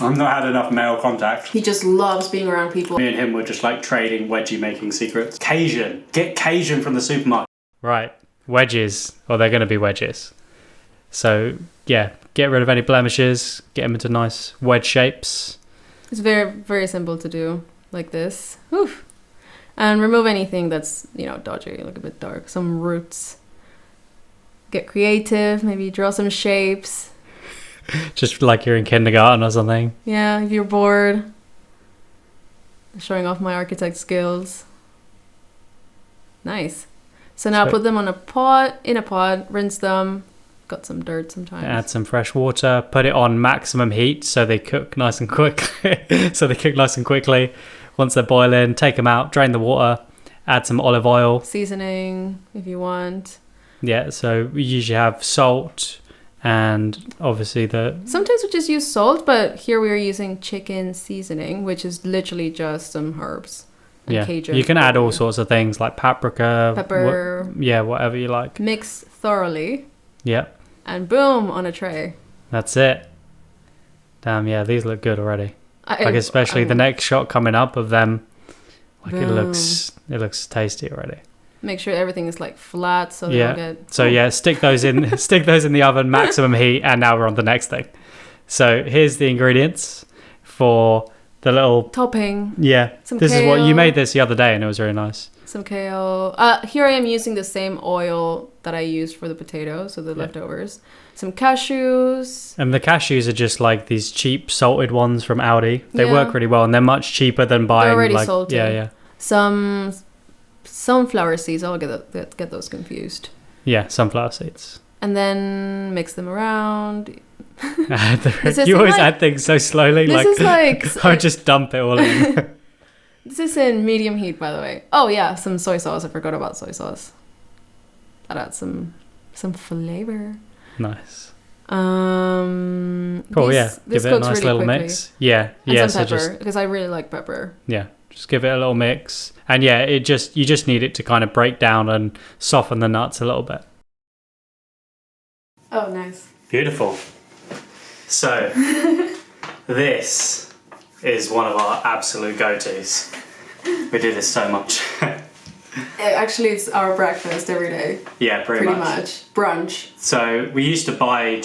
I've not had enough male contact. He just loves being around people. Me and him were just like trading wedgie making secrets. Cajun. Get Cajun from the supermarket. Right. Wedges. Well, they're going to be wedges. So, yeah, get rid of any blemishes, get them into nice wedge shapes. It's very, very simple to do, like this. Oof. And remove anything that's, you know, dodgy, look a bit dark. Some roots. Get creative, maybe draw some shapes. Just like you're in kindergarten or something. Yeah, if you're bored. Showing off my architect skills. Nice. So now put them in a pot, rinse them. Got some dirt sometimes. Add some fresh water, put it on maximum heat so they cook nice and quickly. Once they're boiling, take them out, drain the water, add some olive oil. Seasoning if you want. Yeah, so we usually have salt and obviously Sometimes we just use salt, but here we are using chicken seasoning, which is literally just some herbs. And Cajun. You can add all sorts of things like paprika. Pepper. Whatever you like. Mix thoroughly. Yep. And boom, on a tray. That's it. Damn, yeah, these look good already. Especially the next shot coming up of them. Like boom. It looks tasty already. Make sure everything is like flat so they don't get... So yeah, stick those in the oven, maximum heat, and now we're on the next thing. So here's the ingredients for the little... topping. Yeah. This is what you made this the other day and it was really nice. Some kale. Here I am using the same oil that I used for the potatoes, so the leftovers. Some cashews. And the cashews are just like these cheap salted ones from Aldi. They work really well and they're much cheaper than buying. They're already like, salted. Yeah. Some sunflower seeds. I'll get those confused. Yeah, sunflower seeds. And then mix them around. You always add things so slowly. This is like... I would just dump it all in. This is in medium heat, by the way. Oh yeah, some soy sauce. I forgot about soy sauce. I'd add some flavor. Nice. Cool. This give it a nice little mix. Yeah. And some pepper, because I really like pepper. Yeah, just give it a little mix, and yeah, you just need it to kind of break down and soften the nuts a little bit. Oh, nice. Beautiful. So this is one of our absolute go-tos. We do this so much. Actually, it's our breakfast every day. Yeah, pretty much. Brunch. So we used to buy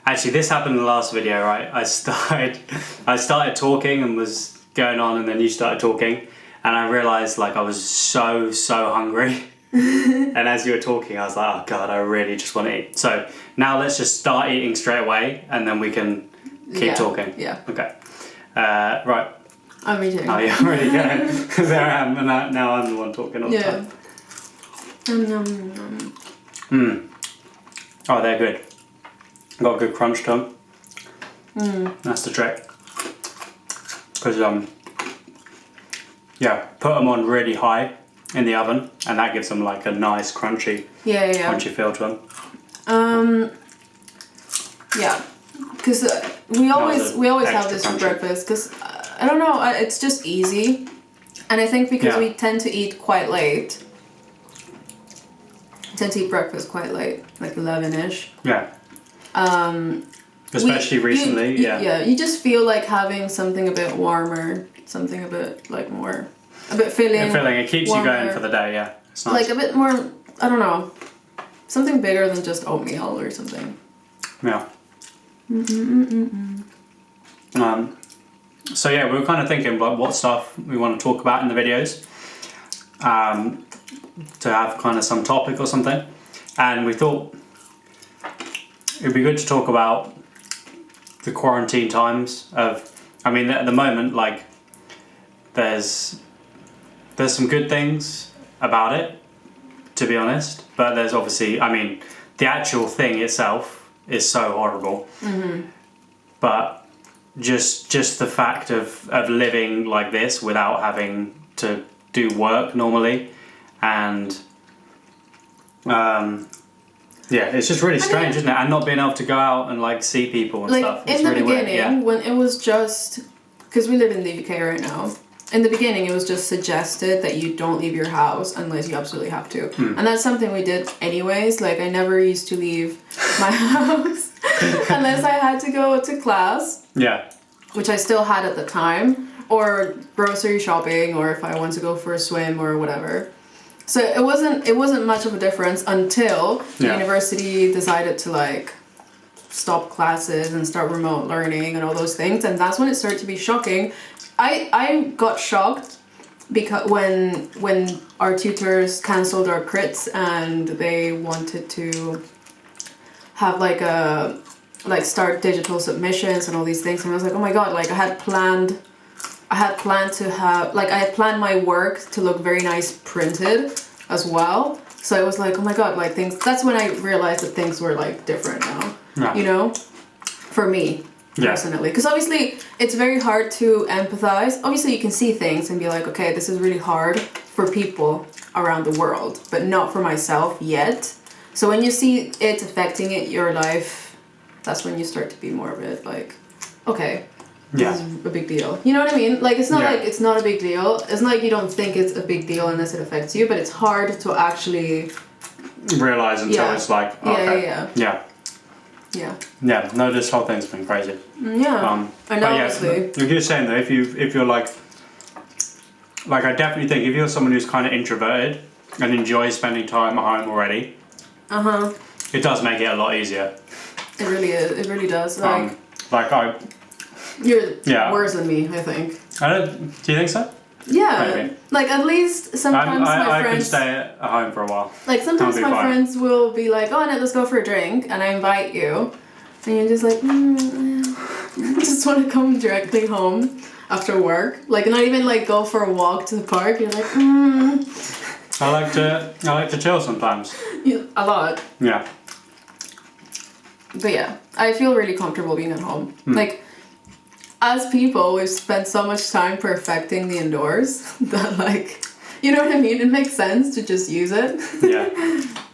actually this happened in the last video, right? I started talking and was going on, and then you started talking, and I realized like I was so hungry. And as you were talking, I was like, oh God, I really just want to eat. So now let's just start eating straight away, and then we can keep talking. Yeah. Okay. Right. I'm eating. Oh yeah, I'm already going. There I am, and now I'm the one talking all the time. Oh, they're good. Got a good crunch to them. That's the trick. Because put them on really high in the oven, and that gives them like a nice crunchy feel to them. Yeah, because we always have this for breakfast. Because I don't know, it's just easy, and I think because we tend to eat quite late. Tend to eat breakfast quite late, like 11ish. Yeah. Especially recently. You just feel like having something a bit warmer, something a bit like more, a bit filling. It keeps warmer, you going for the day. Yeah, it's nice. Like a bit more. I don't know, something bigger than just oatmeal or something. Yeah. So yeah, we were kind of thinking about what stuff we want to talk about in the videos. To have kind of some topic or something, and we thought it'd be good to talk about the quarantine times of, I mean, at the moment, like there's some good things about it, to be honest, but there's obviously, I mean, the actual thing itself is so horrible. But just the fact of living like this without having to do work normally, and it's just really strange, isn't it? And not being able to go out and like see people and like, stuff. It's in the really beginning, weird, when it was just, because we live in the UK right now. In the beginning, it was just suggested that you don't leave your house unless you absolutely have to. And that's something we did anyways. Like, I never used to leave my house unless I had to go to class. Yeah. which I still had at the time, or grocery shopping, or if I want to go for a swim or whatever. So it wasn't much of a difference until the university decided to like stop classes and start remote learning and all those things, and that's when it started to be shocking. I got shocked because when our tutors cancelled our crits and they wanted to have start digital submissions and all these things, and I was like, oh my god, like I had planned my work to look very nice printed as well. So I was like, oh my god, like that's when I realized that things were like different now. Yeah. You know? For me, personally. Because obviously it's very hard to empathize. Obviously you can see things and be like, okay, this is really hard for people around the world, but not for myself yet. So when you see it affecting your life, that's when you start to be more of it like, okay, this is a big deal. You know what I mean? Like it's not like it's not a big deal. It's not like you don't think it's a big deal unless it affects you, but it's hard to actually realize until it's like, okay. Yeah, no, this whole thing's been crazy. Yeah. And honestly. Like you're saying though, if you're like I definitely think if you're someone who's kind of introverted and enjoys spending time at home already, it does make it a lot easier. It really is. It really does. You're worse than me, I think. Do you think so? Yeah. Maybe. Like at least sometimes my friends. I can stay at home for a while. Like sometimes my friends will be like, "Oh, Annette, let's go for a drink," and I invite you, and you're just like, I just want to come directly home after work. Like not even like go for a walk to the park. You're like, I like to chill sometimes. A lot. Yeah. But yeah, I feel really comfortable being at home. Like. As people, we've spent so much time perfecting the indoors that, like, you know what I mean? It makes sense to just use it. Yeah.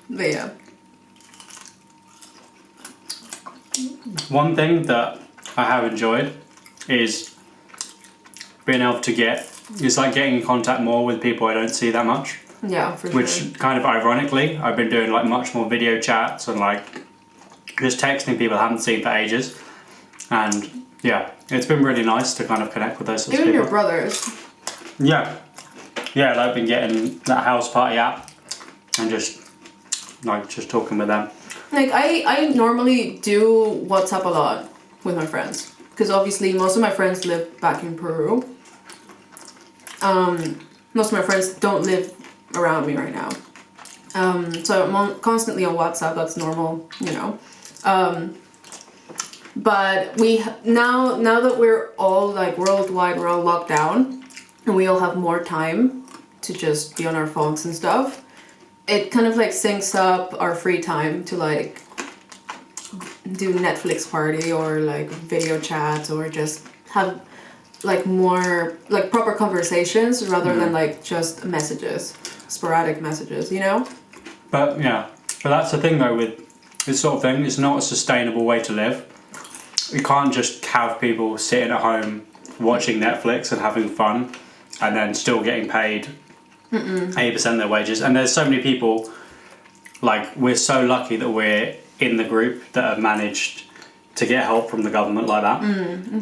But yeah. One thing that I have enjoyed is being able to getting in contact more with people I don't see that much. Yeah, for sure. Which kind of ironically, I've been doing like much more video chats and like just texting people I haven't seen for ages. And yeah, it's been really nice to kind of connect with those sorts of people. Even your brothers. Yeah. Yeah, like I've been getting that house party app and just talking with them. Like I normally do WhatsApp a lot with my friends. Because obviously most of my friends live back in Peru. Most of my friends don't live around me right now. So I'm constantly on WhatsApp, that's normal, you know. But we now that we're all like worldwide, we're all locked down, and we all have more time to just be on our phones and stuff. It kind of like syncs up our free time to like do Netflix party or like video chats or just have like more like proper conversations rather than like just messages, sporadic messages, you know? But that's the thing though with this sort of thing, it's not a sustainable way to live. You can't just have people sitting at home watching Netflix and having fun and then still getting paid 80% of their wages. And there's so many people, like we're so lucky that we're in the group that have managed to get help from the government like that.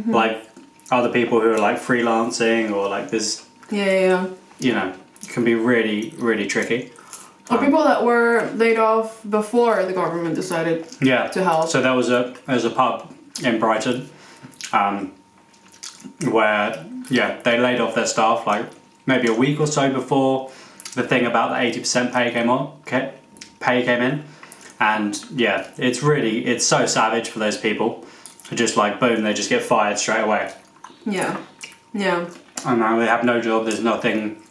Like other people who are like freelancing or like there's, you know, it can be really, really tricky. Or people that were laid off before the government decided to help. So there was a pub in Brighton where they laid off their staff like maybe a week or so before the thing about the 80% pay came in, and it's so savage for those people. Just like boom, they just get fired straight away. And now they have no job, there's nothing.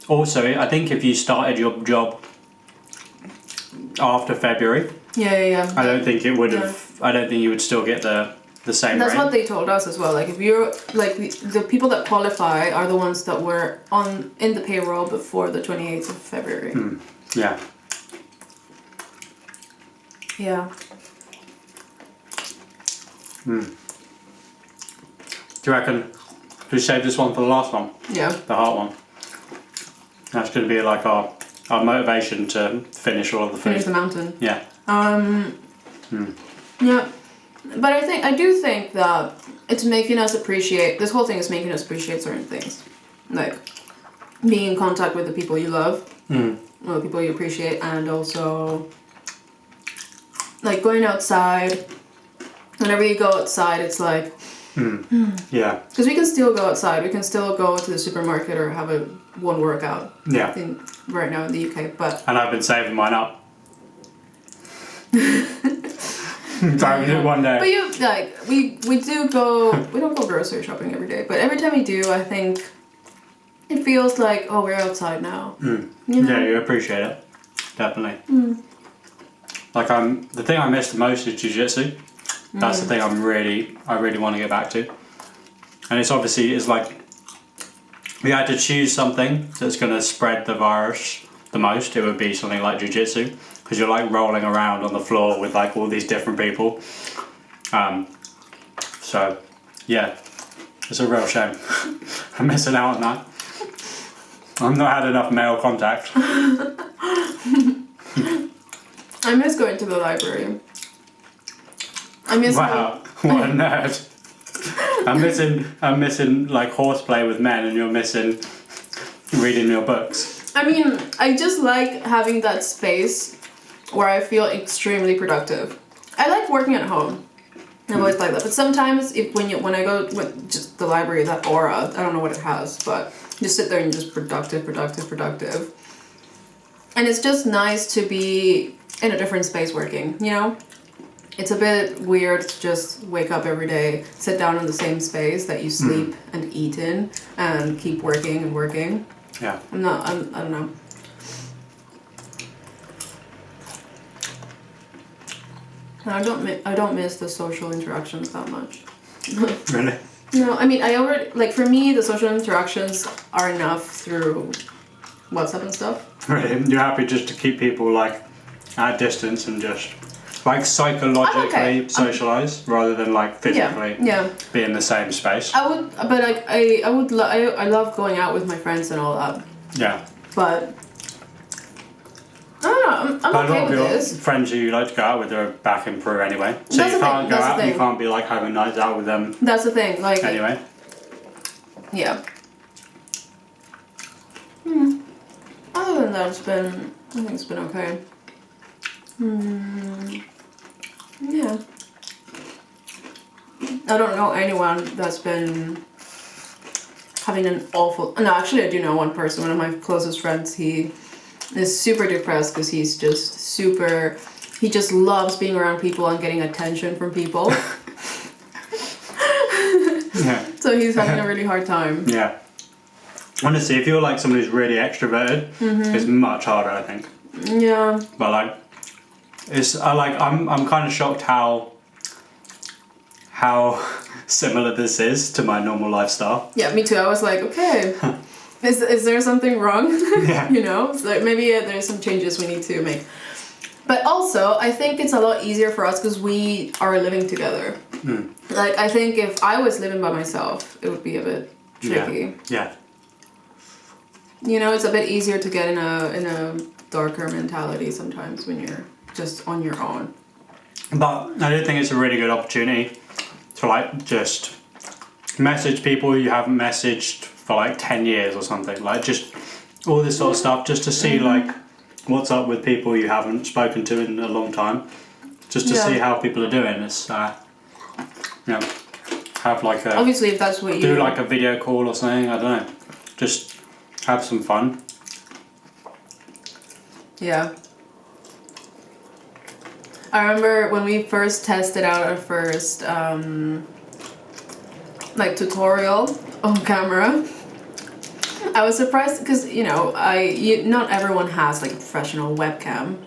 Also, I think if you started your job after February, I don't think it would have. I don't think you would still get the same. That's rate. what they told us as well. Like if you're like the people that qualify are the ones that were in the payroll before the 28th of February. Yeah. Do you reckon we save this one for the last one? Yeah. The heart one. That's going to be like our motivation to finish all of the food. Finish the mountain. Yeah. Yeah. But I do think that it's making us appreciate, this whole thing is making us appreciate certain things. Like being in contact with the people you love, or the people you appreciate, and also like going outside. Whenever you go outside, it's like, yeah. Because we can still go outside. We can still go to the supermarket or have one workout. Yeah. Right now in the UK, but. And I've been saving mine up. Sorry, we do it one day. But you like we do go. We don't go grocery shopping every day, but every time we do, I think it feels like, oh, we're outside now. You know? Yeah, you appreciate it, definitely. Like the thing I miss the most is jiu-jitsu. That's the thing I really want to get back to. And it's obviously like we had to choose something that's going to spread the virus the most. It would be something like jiu-jitsu, because you're like rolling around on the floor with like all these different people. So yeah, it's a real shame. I'm missing out on that. I've not had enough male contact. I miss going to the library. I miss. Wow, what a nerd! I'm missing like horseplay with men, and you're missing reading your books. I mean, I just like having that space where I feel extremely productive. I like working at home. I've always liked that. But sometimes when I go just the library, that aura, I don't know what it has, but just sit there and just productive. And it's just nice to be in a different space working, you know? It's a bit weird to just wake up every day, sit down in the same space that you sleep and eat in, and keep working and working. Yeah. I don't know. I don't miss the social interactions that much. Really? No, I mean, for me, the social interactions are enough through WhatsApp and stuff. Really? You're happy just to keep people like at distance and just like psychologically socialize rather than like physically be in the same space? I love going out with my friends and all that. Yeah. But I don't know, I'm okay with this. Friends who you like to go out with are back in Peru anyway. So That's you the can't thing. go That's out, the you thing. can't be like having nights out with them. That's the thing, like anyway. Yeah. Other than that, I think it's been okay. Yeah. I don't know anyone that's been having an awful... No, actually I do know one person, one of my closest friends. He is super depressed because he's just super... He just loves being around people and getting attention from people. Yeah. So he's having a really hard time. Yeah. Honestly, if you're like somebody who's really extroverted, it's much harder, I think. Yeah. But like, I'm kind of shocked how similar this is to my normal lifestyle. Yeah, me too. I was like, okay, is there something wrong? Yeah. You know, so like maybe there's some changes we need to make. But also, I think it's a lot easier for us because we are living together. Like, I think if I was living by myself, it would be a bit tricky. Yeah. You know, it's a bit easier to get in a darker mentality sometimes when you're just on your own. But I do think it's a really good opportunity to like just message people you haven't messaged for like 10 years or something. Like just all this sort of stuff, just to see like what's up with people you haven't spoken to in a long time. Just to see how people are doing. It's have like a... Obviously, if that's what you... Do like a video call or something, I don't know. Just have some fun. Yeah. I remember when we first tested out our first like tutorial on camera. I was surprised because not everyone has like a professional webcam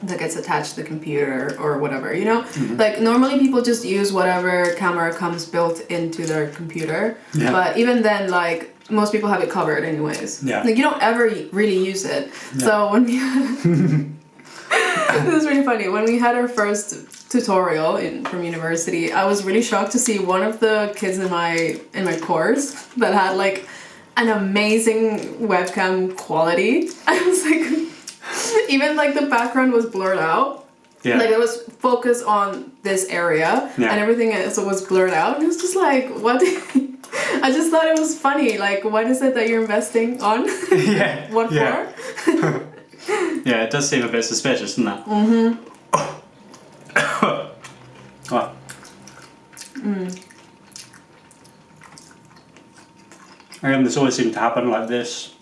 that gets attached to the computer or whatever, you know? Like normally people just use whatever camera comes built into their computer. Yeah. But even then, like most people have it covered anyways. Yeah. Like you don't ever really use it. Yeah. So when we this is really funny. When we had our first tutorial from university, I was really shocked to see one of the kids in my course that had like an amazing webcam quality. I was like, even like the background was blurred out. Yeah. Like it was focused on this area Yeah. and everything else was blurred out. And it was just like, what? I just thought it was funny. Like, what is it that you're investing on? Yeah. What Yeah. for? Yeah, it does seem a bit suspicious, doesn't it? Mm-hmm. Oh. Again, this always seems to happen like this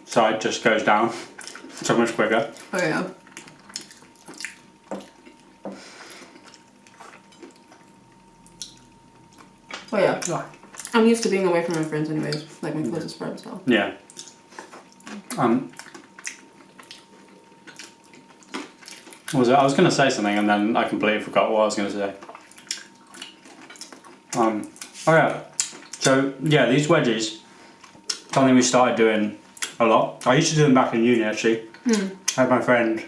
side just goes down so much quicker. Oh yeah. Oh yeah. I'm used to being away from my friends anyways, like my closest friends, so. Yeah. What was it? I was going to say something and then I completely forgot what I was going to say. Oh yeah. So yeah, these wedges, something we started doing a lot. I used to do them back in uni actually. I had my friend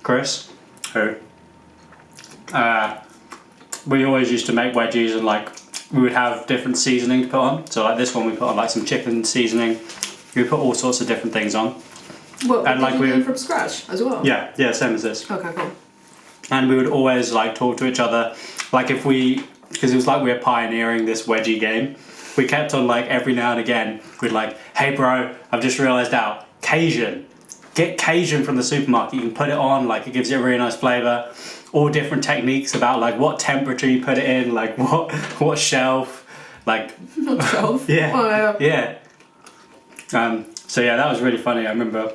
Chris, who we always used to make wedgies and like we would have different seasoning to put on. So like this one we put on like some chicken seasoning. We put all sorts of different things on. Well, and like you do from scratch as well? Yeah, same as this. Okay, cool. And we would always like talk to each other, like if we, because it was like we were pioneering this wedgie game. We kept on like every now and again, we'd like, hey bro, I've just realised out, Cajun. Get Cajun from the supermarket, you can put it on, like it gives it a really nice flavour. All different techniques about like what temperature you put it in, like what shelf, like. What shelf? Yeah, oh, yeah. So yeah, that was really funny. I remember,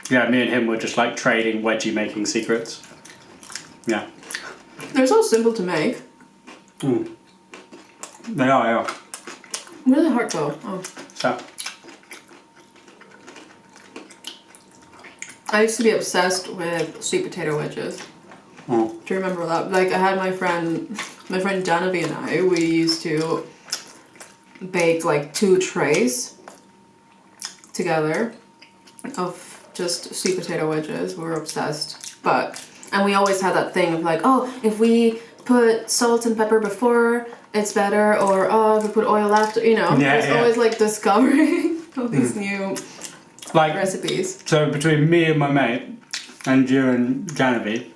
yeah, me and him were just like trading wedgie making secrets. Yeah. They're so simple to make. They are, yeah. Really hard though. Oh. So. I used to be obsessed with sweet potato wedges. Oh. Do you remember that? Like I had my friend Genevieve and I, we used to bake like 2 trays together of just sweet potato wedges. We were obsessed. And we always had that thing of like, oh, if we put salt and pepper before, it's better, or oh, if we put oil after, you know. Yeah, There's always like discovering all these new like recipes. So between me and my mate, and you and Genevieve,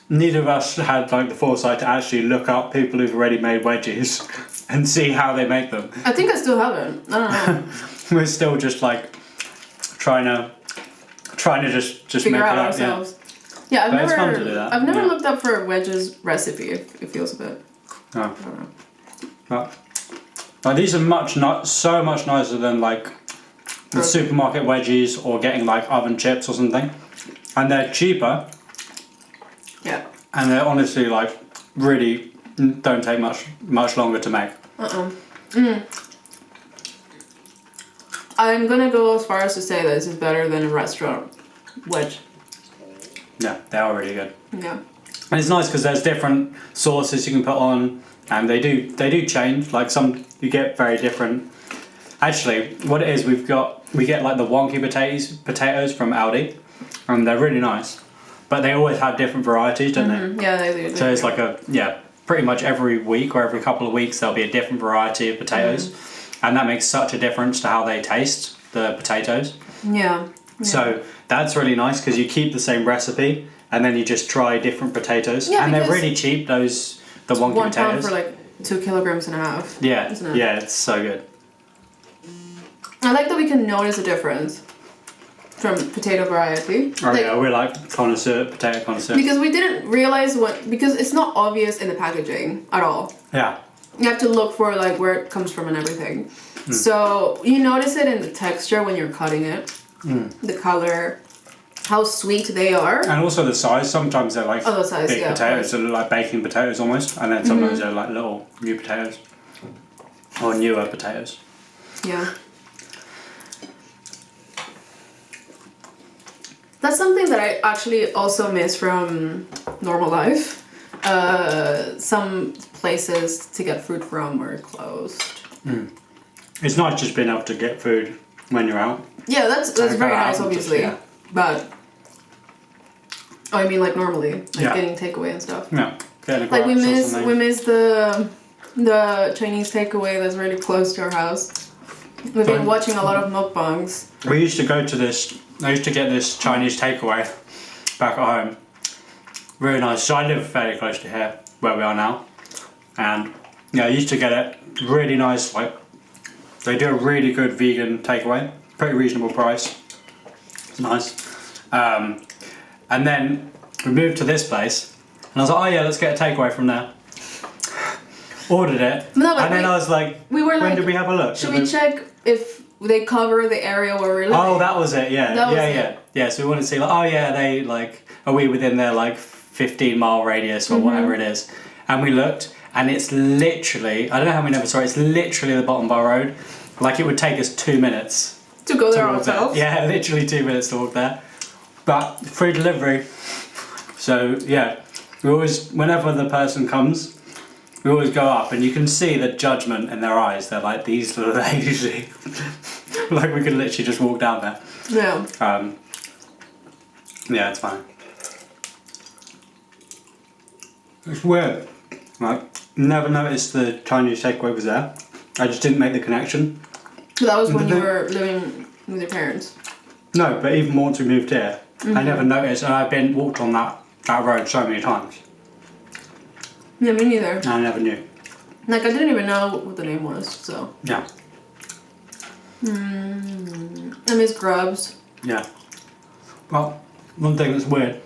neither of us had like the foresight to actually look up people who've already made wedgies and see how they make them. I think I still haven't. I don't know. We're still just like trying to just Figure make out it up. ourselves. Yeah, But it's fun to do that. I've never Yeah. looked up for a wedges recipe. It feels a bit. Yeah. I don't know. But like, these are so much nicer than like the supermarket wedgies or getting like oven chips or something, and they're cheaper. Yeah. And they're honestly like really don't take much longer to make. I'm gonna go as far as to say that this is better than a restaurant wedge. Yeah, they are really good. Yeah. And it's nice because there's different sauces you can put on, and they do change. Like some you get very different. Actually, what it is we get like the wonky potatoes from Aldi, and they're really nice. But they always have different varieties, don't they? Yeah, they do. So it's like pretty much every week or every couple of weeks there'll be a different variety of potatoes, and that makes such a difference to how they taste, the potatoes. Yeah. So that's really nice because you keep the same recipe and then you just try different potatoes, and they're really cheap. The wonky £1 potatoes for like 2.5 kilograms. Yeah, isn't it? yeah, it's so good. I like that we can notice a difference from potato variety. Oh yeah, we're like potato connoisseur. Because we didn't realize because it's not obvious in the packaging at all. Yeah. You have to look for like where it comes from and everything. So you notice it in the texture when you're cutting it, the color, how sweet they are, and also the size. Sometimes they're like the size, big potatoes, so they're like baking potatoes almost, and then sometimes they're like little new potatoes or newer potatoes. Yeah. That's something that I actually also miss from normal life. Some places to get food from were closed. It's nice just being able to get food when you're out. Yeah, that's very nice, obviously. Yeah. But I mean, like normally, like getting takeaway and stuff. Yeah, getting a like we Grabs or miss the Chinese takeaway that's really close to our house. We've been watching a lot of mukbangs. We used to go to this. I used to get this Chinese takeaway back at home, really nice. So I live fairly close to here, where we are now, and yeah, I used to get it really nice. Like they do a really good vegan takeaway, pretty reasonable price. It's nice. And then we moved to this place, and I was like, oh yeah, let's get a takeaway from there. Ordered it, No, but and then I was like, we were when like, did we have a look? should we check if they cover the area where we're living? Oh, that was it. Yeah, That was yeah, it. yeah, yeah. So we wanted to see, like, oh yeah, they like, are we within their like 15-mile radius or whatever it is? And we looked, and it's literally, I don't know how we never saw it. It's literally the bottom of our road. Like it would take us 2 minutes to go there walk there. ourselves. Yeah, literally 2 minutes to walk there. But free delivery. So yeah, we always, whenever the person comes, we always go up, and you can see the judgment in their eyes. They're like, these little lazy. Like we could literally just walk down there. Yeah. Yeah, it's fine. It's weird. Like, never noticed the Chinese takeaway was there. I just didn't make the connection. So that was when you were living with your parents? No, but even once we moved here, I never noticed, and I've walked on that road so many times. Yeah, me neither. And I never knew. Like, I didn't even know what the name was, so. Yeah. I miss Grubs. Yeah. Well, one thing that's weird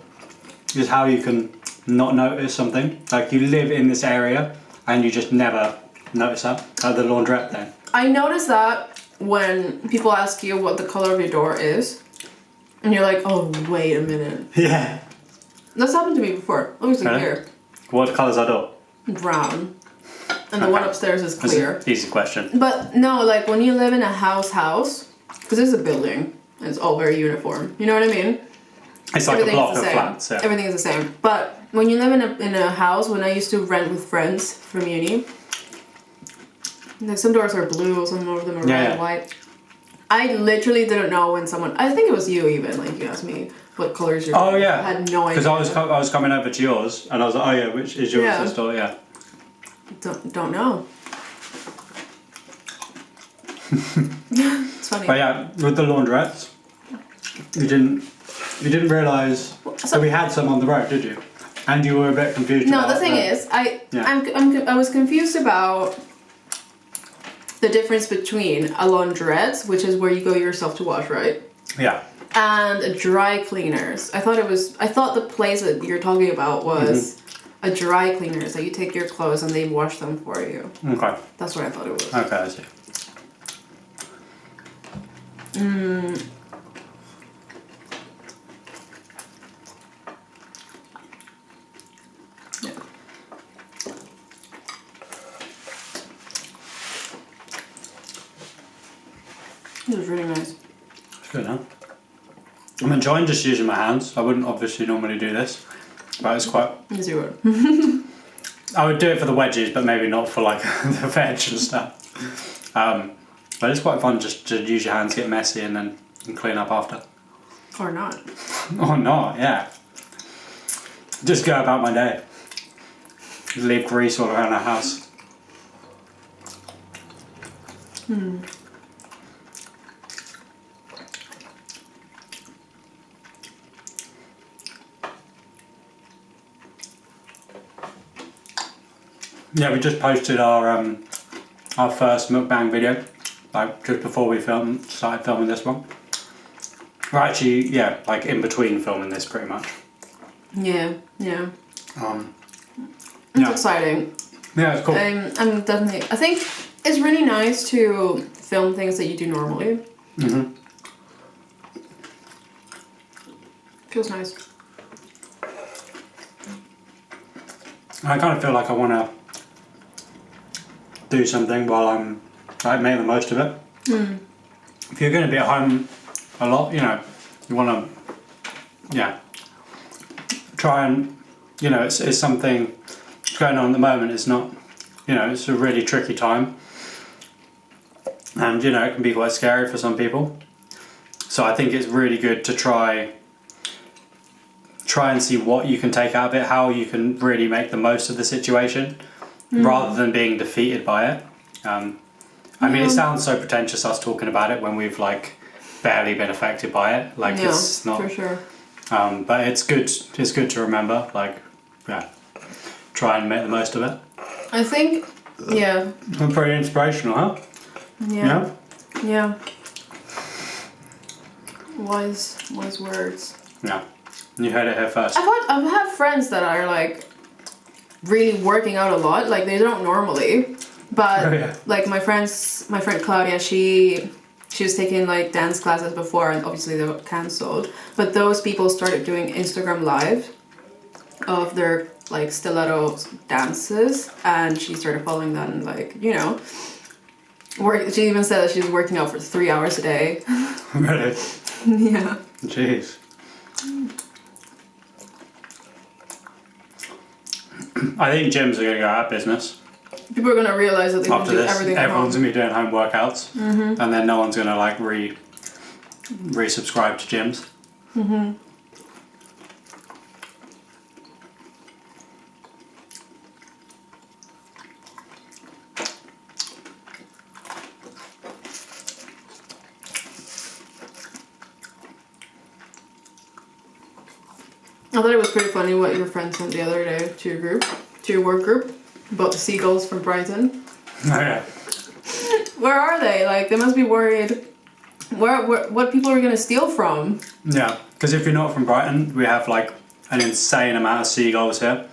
is how you can not notice something. Like, you live in this area, and you just never notice that. Like the laundrette thing. I noticed that when people ask you what the color of your door is, and you're like, oh, wait a minute. Yeah. That's happened to me before. Obviously Really? here. What colour's our door? Brown. And the one upstairs is clear. That's an easy question. But no, like when you live in a house, because it's a building, and it's all very uniform. You know what I mean? It's like a block of flats. Yeah. Everything is the same. But when you live in a house, when I used to rent with friends from uni, like some doors are blue, some of them are red and white. I literally didn't know when someone, I think it was you even, like you asked me what colors your door. Oh yeah. I had no idea. Because I was coming over to yours, and I was like, oh yeah, which is yours this door? Yeah. Don't know. It's funny. But yeah, with the laundrettes, you didn't realise that we had some on the road, did you? And you were a bit confused. No, the thing is, I was confused about the difference between a laundrette, which is where you go yourself to wash, right? Yeah. And a dry cleaners. I thought the place that you're talking about was a dry cleaners, that you take your clothes and they wash them for you. Okay. That's what I thought it was. Okay, I see. Yeah. This is really nice. It's good, huh? I'm enjoying just using my hands. I wouldn't obviously normally do this, but it's quite... Yes, you would. I would do it for the wedges, but maybe not for like the veg and stuff. But it's quite fun just to use your hands, get messy, and then clean up after. Or not. Or not, yeah. Just go about my day. Leave grease all around the house. Yeah, we just posted our first mukbang video, like just before we started filming this one. We're actually, yeah, like in between filming this pretty much. Yeah. It's Yeah. exciting. Yeah, it's cool. I'm definitely. I think it's really nice to film things that you do normally. Feels nice. I kind of feel like I want to do something while I'm like making the most of it. If you're going to be at home a lot, you know, you want to, try and, you know, it's something going on at the moment. It's not, you know, it's a really tricky time, and you know, it can be quite scary for some people. So I think it's really good to try and see what you can take out of it, how you can really make the most of the situation, rather than being defeated by it. I mean, it sounds so pretentious us talking about it when we've like barely been affected by it. Like it's not for sure. but it's good to remember, like, yeah, try and make the most of it. I think, yeah. Pretty inspirational, huh? Yeah. Yeah. Wise words. Yeah. You heard it here first. I've had friends that are like really working out a lot, like they don't normally. But like my friend Claudia, she was taking like dance classes before, and obviously they got cancelled. But those people started doing Instagram live of their like stiletto dances, and she started following them, and like, you know, she even said that she's working out for 3 hours a day. Really? Yeah. Jeez. I think gyms are going to go out of business. People are going to realize that they can do everything at home. Everyone's going to be doing home workouts, and then no one's going to like resubscribe to gyms. Mm-hmm. I thought it was pretty funny what your friend sent the other day to your group, to your work group, about the seagulls from Brighton. Oh yeah. Where are they? Like, they must be worried. What people are gonna steal from? Yeah, because if you're not from Brighton, we have like an insane amount of seagulls here,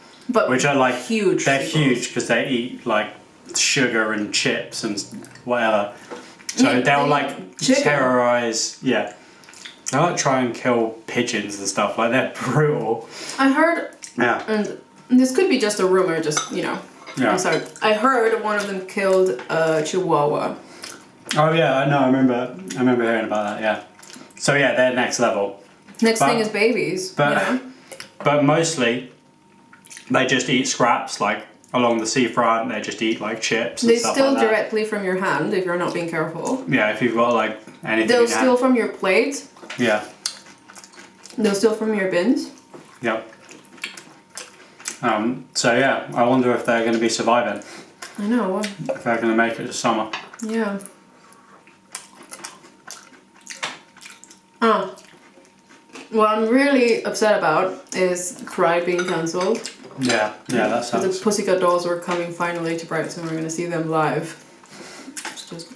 which are like huge. They're huge because they eat like sugar and chips and whatever. So they'll like terrorize. Yeah. They like try and kill pigeons and stuff, like they're brutal. I heard, yeah, and this could be just a rumor, just, you know, yeah. I'm sorry. I heard one of them killed a chihuahua. Oh yeah, I know, I remember hearing about that, yeah. So yeah, they're next level. Next thing is babies, but mostly, they just eat scraps, like along the seafront, they just eat like chips and stuff like that. They steal directly from your hand if you're not being careful. Yeah, if you've got like anything They'll steal from your plate. Yeah. They'll steal from your bins. Yep. So yeah, I wonder if they're going to be surviving. I know. If they're going to make it to summer. Yeah. Oh. What I'm really upset about is Pride being cancelled. Yeah, that sounds... The Pussycat Dolls were coming finally to Brighton, so we're going to see them live. It's just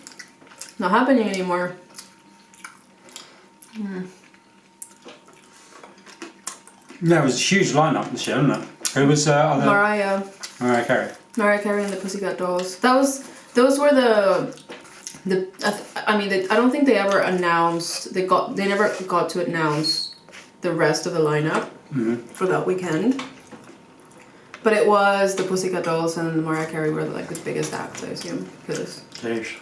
not happening anymore. Yeah, it was a huge lineup this year, wasn't it? Who was Mariah Carey. Mariah Carey and the Pussycat Dolls. Those were the I mean, I don't think they ever announced. They never got to announce the rest of the lineup for that weekend. But it was the Pussycat Dolls and Mariah Carey were like the biggest acts, I assume, for this. Jeez.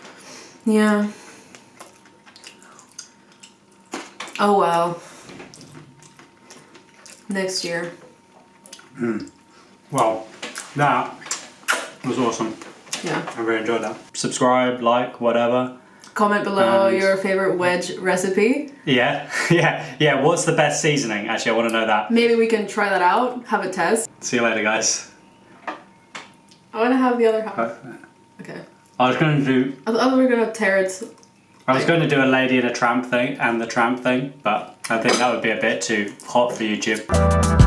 Yeah. Oh well. Next year. Well, that was awesome. Yeah. I really enjoyed that. Subscribe, like, whatever. Comment below your favorite wedge recipe. Yeah. What's the best seasoning? Actually, I want to know that. Maybe we can try that out. Have a test. See you later, guys. I want to have the other half. Okay. I was going to do... I thought we were going to tear it... I was going to do a Lady and a Tramp thing and the Tramp thing, but I think that would be a bit too hot for YouTube.